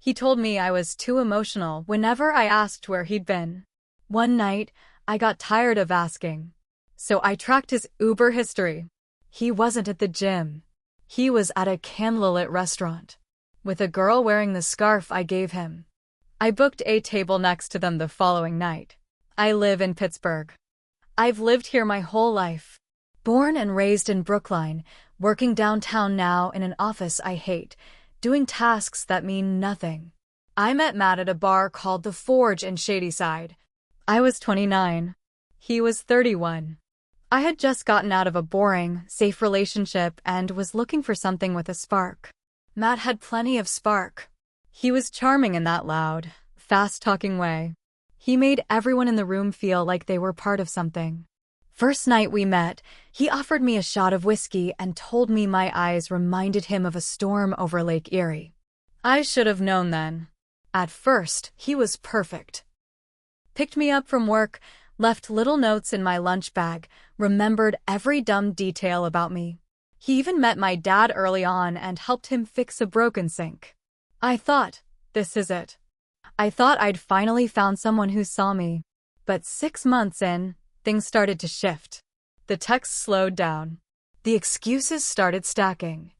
He told me I was too emotional whenever I asked where he'd been. One night, I got tired of asking, so I tracked his Uber history. He wasn't at the gym. He was at a Candlelit restaurant, with a girl wearing the scarf I gave him. I booked a table next to them the following night. I live in Pittsburgh. I've lived here my whole life. Born and raised in Brookline, working downtown now in an office I hate, doing tasks that mean nothing. I met Matt at a bar called The Forge in Shadyside. I was 29. He was 31. I had just gotten out of a boring, safe relationship and was looking for something with a spark. Matt had plenty of spark. He was charming in that loud, fast-talking way. He made everyone in the room feel like they were part of something. First night we met, he offered me a shot of whiskey and told me my eyes reminded him of a storm over Lake Erie. I should have known then. At first, he was perfect. Picked me up from work, left little notes in my lunch bag, remembered every dumb detail about me. He even met my dad early on and helped him fix a broken sink. I thought, this is it. I thought I'd finally found someone who saw me. But 6 months in, things started to shift. The texts slowed down. The excuses started stacking.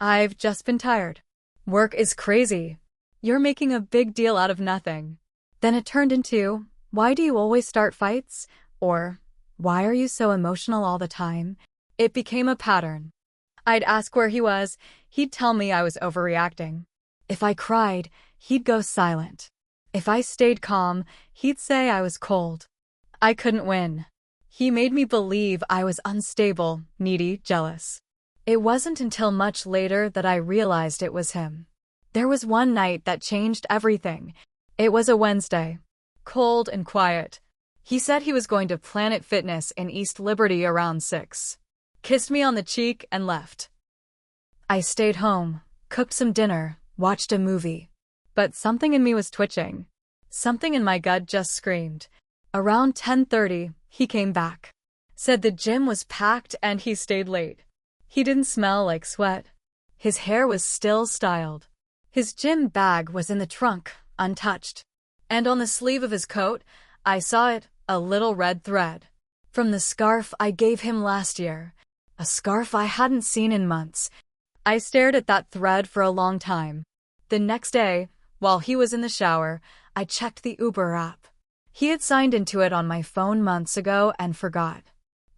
I've just been tired. Work is crazy. You're making a big deal out of nothing. Then it turned into, why do you always start fights? Or, why are you so emotional all the time? It became a pattern. I'd ask where he was, he'd tell me I was overreacting. If I cried, he'd go silent. If I stayed calm, he'd say I was cold. I couldn't win. He made me believe I was unstable, needy, jealous. It wasn't until much later that I realized it was him. There was one night that changed everything. It was a Wednesday. Cold and quiet. He said he was going to Planet Fitness in East Liberty around 6. Kissed me on the cheek and left. I stayed home, cooked some dinner, watched a movie. But something in me was twitching. Something in my gut just screamed. Around 10:30, he came back. Said the gym was packed and he stayed late. He didn't smell like sweat. His hair was still styled. His gym bag was in the trunk, untouched. And on the sleeve of his coat, I saw it, a little red thread. From the scarf I gave him last year. A scarf I hadn't seen in months. I stared at that thread for a long time. The next day, while he was in the shower, I checked the Uber app. He had signed into it on my phone months ago and forgot.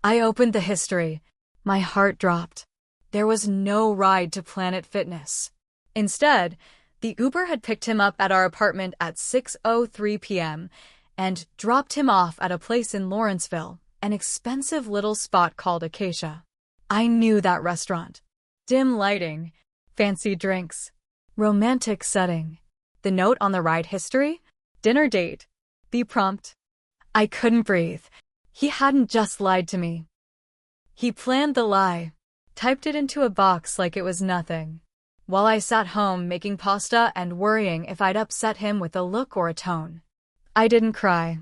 I opened the history. My heart dropped. There was no ride to Planet Fitness. Instead, the Uber had picked him up at our apartment at 6:03 p.m. and dropped him off at a place in Lawrenceville, an expensive little spot called Acacia. I knew that restaurant. Dim lighting, fancy drinks, romantic setting. The note on the ride history? Dinner date. Be prompt. I couldn't breathe. He hadn't just lied to me. He planned the lie, typed it into a box like it was nothing. While I sat home making pasta and worrying if I'd upset him with a look or a tone. I didn't cry.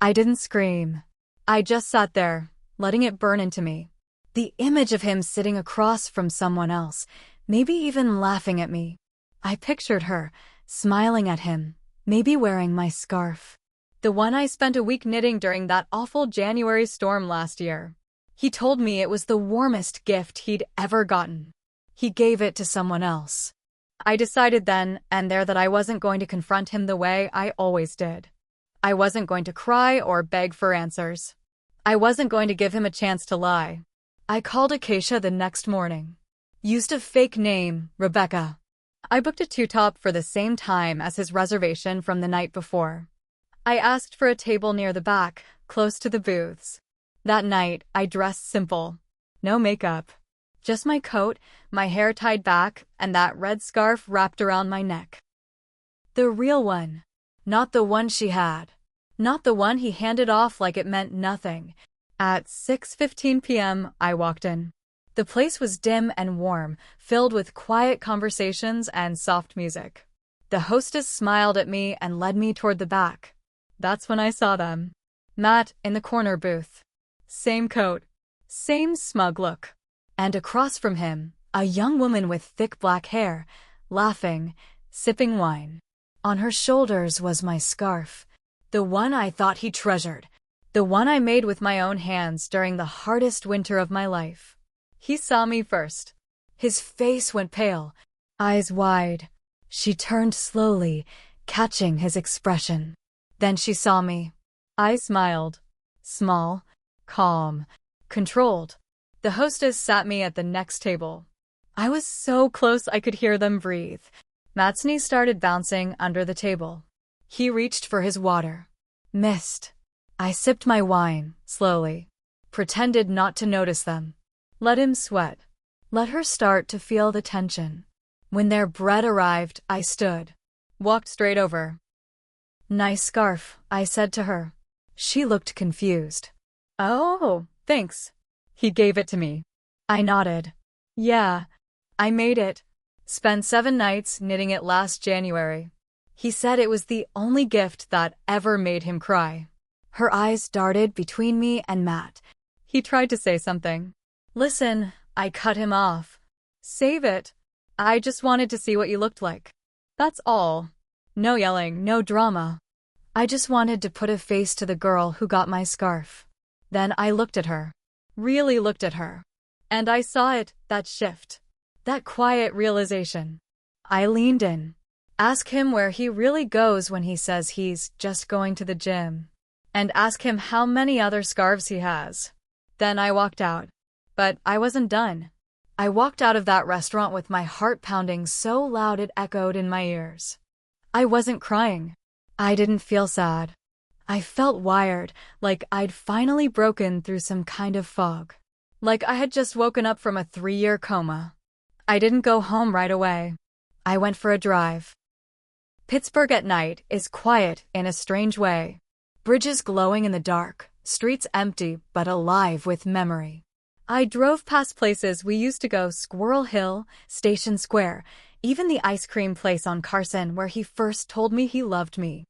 I didn't scream. I just sat there, letting it burn into me. The image of him sitting across from someone else, maybe even laughing at me. I pictured her, smiling at him, maybe wearing my scarf. The one I spent a week knitting during that awful January storm last year. He told me it was the warmest gift he'd ever gotten. He gave it to someone else. I decided then and there that I wasn't going to confront him the way I always did. I wasn't going to cry or beg for answers. I wasn't going to give him a chance to lie. I called Acacia the next morning. Used a fake name, Rebecca. I booked a two-top for the same time as his reservation from the night before. I asked for a table near the back, close to the booths. That night, I dressed simple. No makeup. Just my coat, my hair tied back, and that red scarf wrapped around my neck. The real one. Not the one she had. Not the one he handed off like it meant nothing. At 6:15 p.m., I walked in. The place was dim and warm, filled with quiet conversations and soft music. The hostess smiled at me and led me toward the back. That's when I saw them. Matt in the corner booth. Same coat. Same smug look. And across from him, a young woman with thick black hair, laughing, sipping wine. On her shoulders was my scarf, the one I thought he treasured, the one I made with my own hands during the hardest winter of my life. He saw me first. His face went pale, eyes wide. She turned slowly, catching his expression. Then she saw me. I smiled. Small, calm, controlled. The hostess sat me at the next table. I was so close I could hear them breathe. Matt's knees started bouncing under the table. He reached for his water. Missed. I sipped my wine, slowly. Pretended not to notice them. Let him sweat. Let her start to feel the tension. When their bread arrived, I stood. Walked straight over. "Nice scarf," I said to her. She looked confused. "Oh, thanks." He gave it to me. I nodded. "Yeah, I made it. Spent 7 nights knitting it last January." He said it was the only gift that ever made him cry. Her eyes darted between me and Matt. He tried to say something. "Listen," I cut him off. "Save it. I just wanted to see what you looked like. That's all. No yelling, no drama. I just wanted to put a face to the girl who got my scarf." Then I looked at her. Really looked at her. And I saw it, that shift. That quiet realization. I leaned in. Ask him where he really goes when he says he's just going to the gym. And ask him how many other scarves he has. Then I walked out. But I wasn't done. I walked out of that restaurant with my heart pounding so loud it echoed in my ears. I wasn't crying. I didn't feel sad. I felt wired, like I'd finally broken through some kind of fog. Like I had just woken up from a 3-year coma. I didn't go home right away. I went for a drive. Pittsburgh at night is quiet in a strange way. Bridges glowing in the dark, streets empty but alive with memory. I drove past places we used to go: Squirrel Hill, Station Square, even the ice cream place on Carson where he first told me he loved me.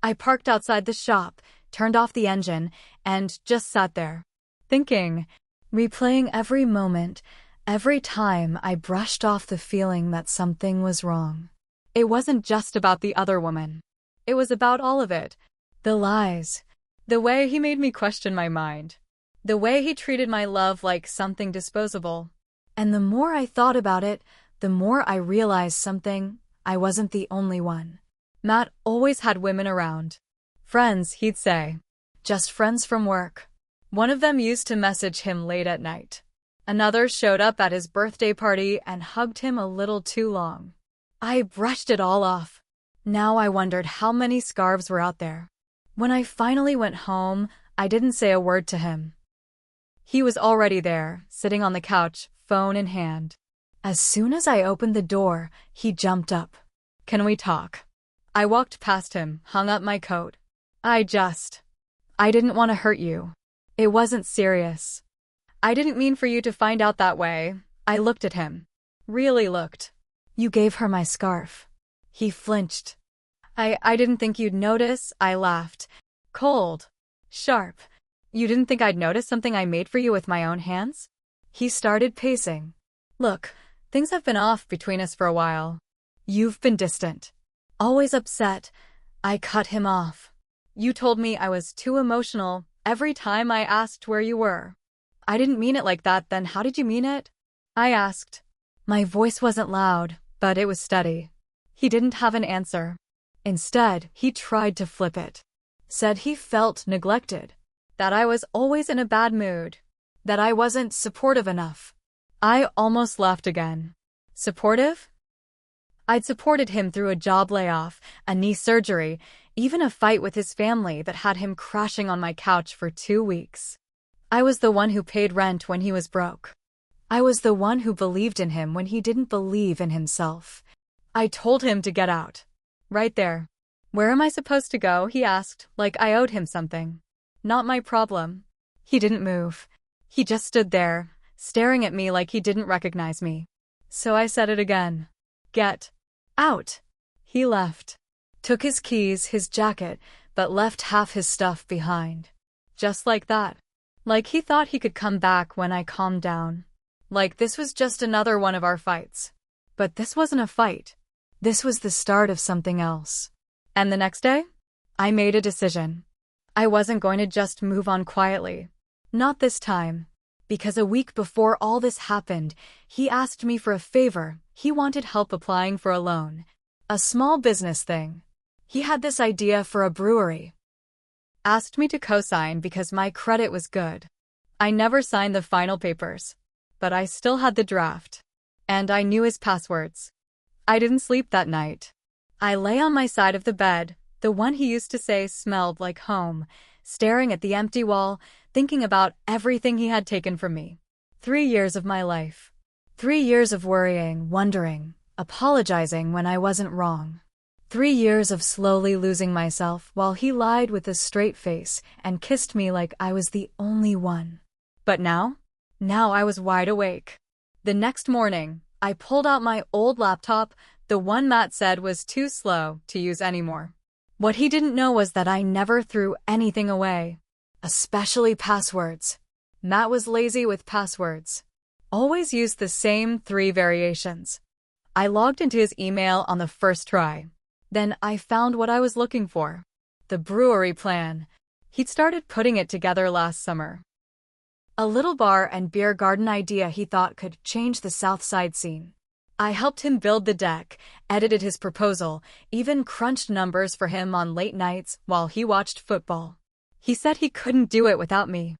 I parked outside the shop, turned off the engine, and just sat there, thinking, replaying every moment, every time I brushed off the feeling that something was wrong. It wasn't just about the other woman. It was about all of it. The lies. The way he made me question my mind. The way he treated my love like something disposable. And the more I thought about it, the more I realized something: I wasn't the only one. Matt always had women around. Friends, he'd say. Just friends from work. One of them used to message him late at night. Another showed up at his birthday party and hugged him a little too long. I brushed it all off. Now I wondered how many scarves were out there. When I finally went home, I didn't say a word to him. He was already there, sitting on the couch, phone in hand. As soon as I opened the door, he jumped up. "Can we talk?" I walked past him, hung up my coat. I didn't want to hurt you. It wasn't serious. I didn't mean for you to find out that way." I looked at him. Really looked. "You gave her my scarf." He flinched. I didn't think you'd notice," I laughed. Cold. Sharp. "You didn't think I'd notice something I made for you with my own hands?" He started pacing. "Look, things have been off between us for a while. You've been distant. Always upset." I cut him off. "You told me I was too emotional every time I asked where you were." "I didn't mean it like that. Then how did you mean it?" I asked. My voice wasn't loud, but it was steady. He didn't have an answer. Instead, he tried to flip it. Said he felt neglected. That I was always in a bad mood. That I wasn't supportive enough. I almost laughed again. Supportive? I'd supported him through a job layoff, a knee surgery, even a fight with his family that had him crashing on my couch for 2 weeks. I was the one who paid rent when he was broke. I was the one who believed in him when he didn't believe in himself. I told him to get out. Right there. "Where am I supposed to go?" he asked, like I owed him something. Not my problem. He didn't move. He just stood there, staring at me like he didn't recognize me. So I said it again. "Get out." He left. Took his keys, his jacket, but left half his stuff behind. Just like that. Like he thought he could come back when I calmed down. Like this was just another one of our fights. But this wasn't a fight. This was the start of something else. And the next day, I made a decision. I wasn't going to just move on quietly. Not this time. Because a week before all this happened, he asked me for a favor. He wanted help applying for a loan. A small business thing. He had this idea for a brewery. Asked me to co-sign because my credit was good. I never signed the final papers. But I still had the draft. And I knew his passwords. I didn't sleep that night. I lay on my side of the bed, the one he used to say smelled like home, staring at the empty wall, thinking about everything he had taken from me. 3 years of my life. 3 years of worrying, wondering, apologizing when I wasn't wrong. 3 years of slowly losing myself while he lied with a straight face and kissed me like I was the only one. But now I was wide awake. The next morning, I pulled out my old laptop, the one Matt said was too slow to use anymore. What he didn't know was that I never threw anything away, especially passwords. Matt was lazy with passwords. Always used the same 3 variations. I logged into his email on the first try. Then I found what I was looking for. The brewery plan. He'd started putting it together last summer. A little bar and beer garden idea he thought could change the South Side scene. I helped him build the deck, edited his proposal, even crunched numbers for him on late nights while he watched football. He said he couldn't do it without me.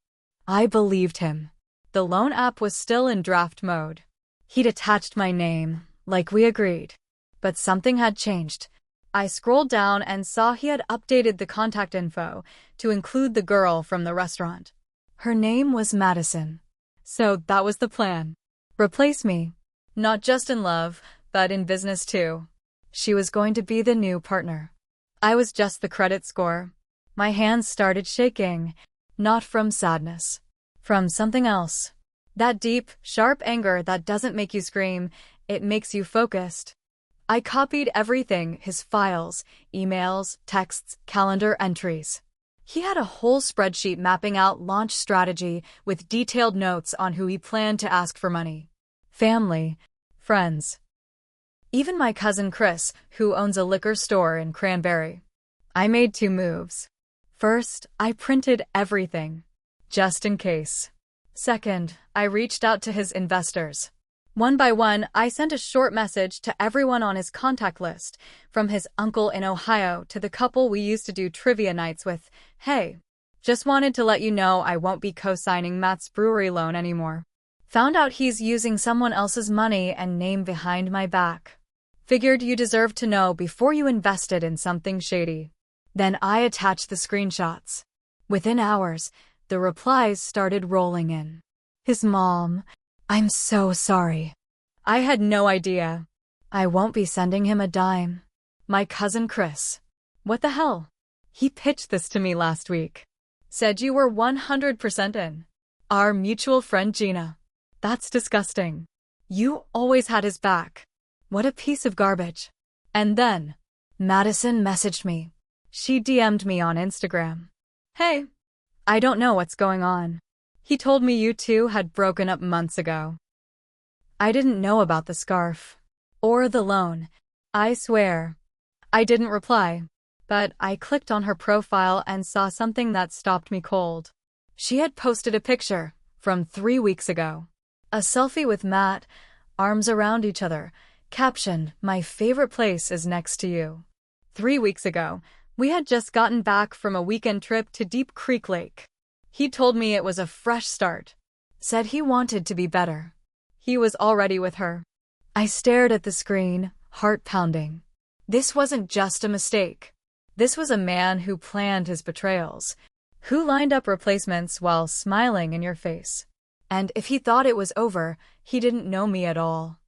I believed him. The loan app was still in draft mode. He'd attached my name, like we agreed. But something had changed. I scrolled down and saw he had updated the contact info to include the girl from the restaurant. Her name was Madison. So that was the plan. Replace me. Not just in love, but in business too. She was going to be the new partner. I was just the credit score. My hands started shaking, not from sadness. From something else. That deep, sharp anger that doesn't make you scream, it makes you focused. I copied everything, his files, emails, texts, calendar entries. He had a whole spreadsheet mapping out launch strategy with detailed notes on who he planned to ask for money. Family, friends. Even my cousin Chris, who owns a liquor store in Cranberry. I made 2 moves. First, I printed everything, just in case. Second, I reached out to his investors. One by one, I sent a short message to everyone on his contact list, from his uncle in Ohio to the couple we used to do trivia nights with. Hey, just wanted to let you know I won't be co-signing Matt's brewery loan anymore. Found out he's using someone else's money and name behind my back. Figured you deserved to know before you invested in something shady. Then I attached the screenshots. Within hours, the replies started rolling in. His mom, I'm so sorry. I had no idea. I won't be sending him a dime. My cousin Chris. What the hell? He pitched this to me last week. Said you were 100% in. Our mutual friend Gina. That's disgusting. You always had his back. What a piece of garbage. And then, Madison messaged me. She DM'd me on Instagram. Hey, I don't know what's going on. He told me you two had broken up months ago. I didn't know about the scarf. Or the loan. I swear. I didn't reply. But I clicked on her profile and saw something that stopped me cold. She had posted a picture from 3 weeks ago. A selfie with Matt, arms around each other, caption, "My favorite place is next to you." 3 weeks ago, we had just gotten back from a weekend trip to Deep Creek Lake. He told me it was a fresh start. Said he wanted to be better. He was already with her. I stared at the screen, heart pounding. This wasn't just a mistake. This was a man who planned his betrayals, who lined up replacements while smiling in your face. And if he thought it was over, he didn't know me at all.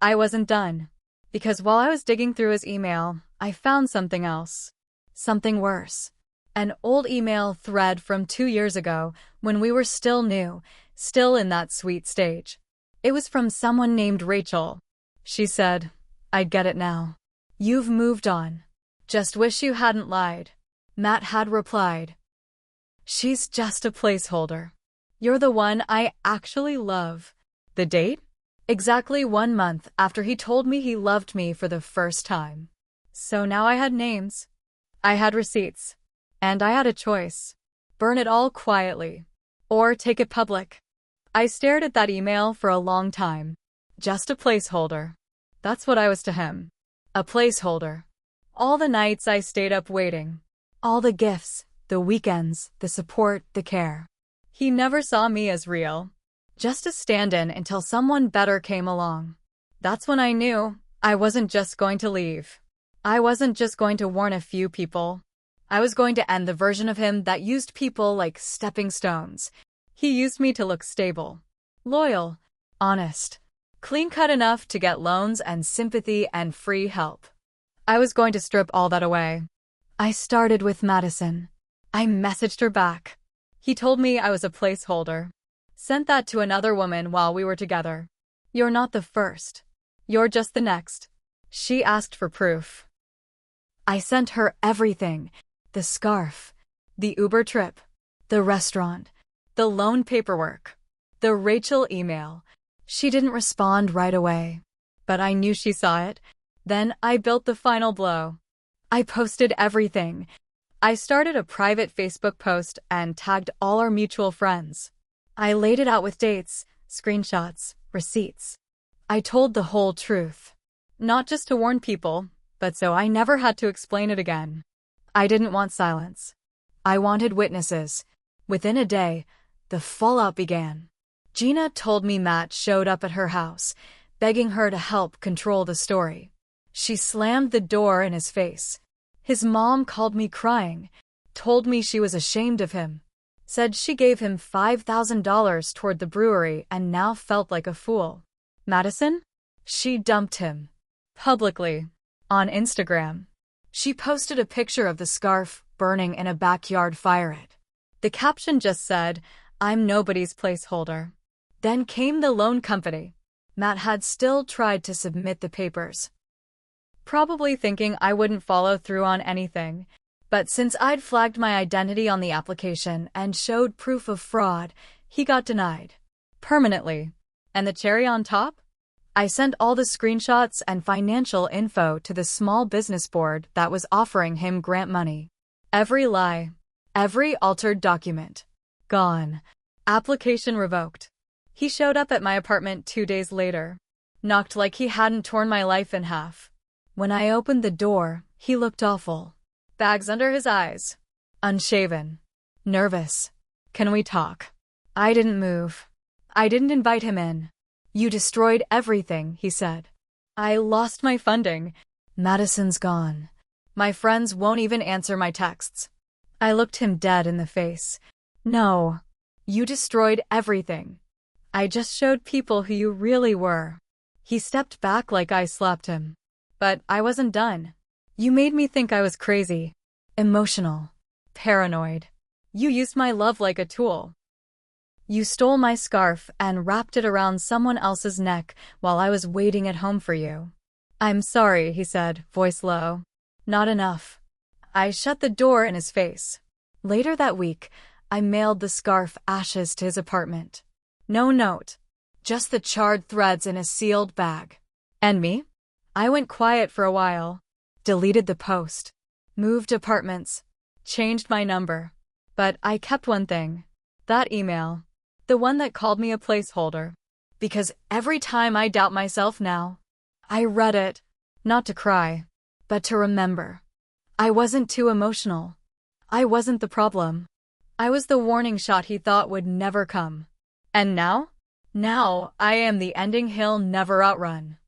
I wasn't done. Because while I was digging through his email, I found something else. Something worse. An old email thread from 2 years ago, when we were still new, still in that sweet stage. It was from someone named Rachel. She said, "I get it now. You've moved on. Just wish you hadn't lied." Matt had replied, "She's just a placeholder. You're the one I actually love." The date? Exactly 1 month after he told me he loved me for the first time. So now I had names. I had receipts. And I had a choice. Burn it all quietly. Or take it public. I stared at that email for a long time. Just a placeholder. That's what I was to him. A placeholder. All the nights I stayed up waiting. All the gifts, the weekends, the support, the care. He never saw me as real. Just a stand-in until someone better came along. That's when I knew I wasn't just going to leave. I wasn't just going to warn a few people. I was going to end the version of him that used people like stepping stones. He used me to look stable, loyal, honest, clean-cut enough to get loans and sympathy and free help. I was going to strip all that away. I started with Madison. I messaged her back. He told me I was a placeholder. Sent that to another woman while we were together. You're not the first. You're just the next. She asked for proof. I sent her everything. The scarf, the Uber trip, the restaurant, the loan paperwork, the Rachel email. She didn't respond right away, but I knew she saw it. Then I built the final blow. I posted everything. I started a private Facebook post and tagged all our mutual friends. I laid it out with dates, screenshots, receipts. I told the whole truth. Not just to warn people, but so I never had to explain it again. I didn't want silence. I wanted witnesses. Within a day, the fallout began. Gina told me Matt showed up at her house, begging her to help control the story. She slammed the door in his face. His mom called me crying, told me she was ashamed of him, said she gave him $5,000 toward the brewery and now felt like a fool. Madison? She dumped him. Publicly. On Instagram. She posted a picture of the scarf burning in a backyard fire pit. The caption just said, "I'm nobody's placeholder." Then came the loan company. Matt had still tried to submit the papers, probably thinking I wouldn't follow through on anything. But since I'd flagged my identity on the application and showed proof of fraud, he got denied. Permanently. And the cherry on top? I sent all the screenshots and financial info to the small business board that was offering him grant money. Every lie. Every altered document. Gone. Application revoked. He showed up at my apartment 2 days later. Knocked like he hadn't torn my life in half. When I opened the door, he looked awful. Bags under his eyes. Unshaven. Nervous. "Can we talk?" I didn't move. I didn't invite him in. "You destroyed everything," he said. "I lost my funding. Madison's gone. My friends won't even answer my texts." I looked him dead in the face. "No. You destroyed everything. I just showed people who you really were." He stepped back like I slapped him. But I wasn't done. "You made me think I was crazy. Emotional. Paranoid. You used my love like a tool. You stole my scarf and wrapped it around someone else's neck while I was waiting at home for you." "I'm sorry," he said, voice low. "Not enough." I shut the door in his face. Later that week, I mailed the scarf ashes to his apartment. No note. Just the charred threads in a sealed bag. And me? I went quiet for a while. Deleted the post. Moved apartments. Changed my number. But I kept one thing. That email. The one that called me a placeholder. Because every time I doubt myself now, I read it. Not to cry, but to remember. I wasn't too emotional. I wasn't the problem. I was the warning shot he thought would never come. And now? Now, I am the ending he'll never outrun.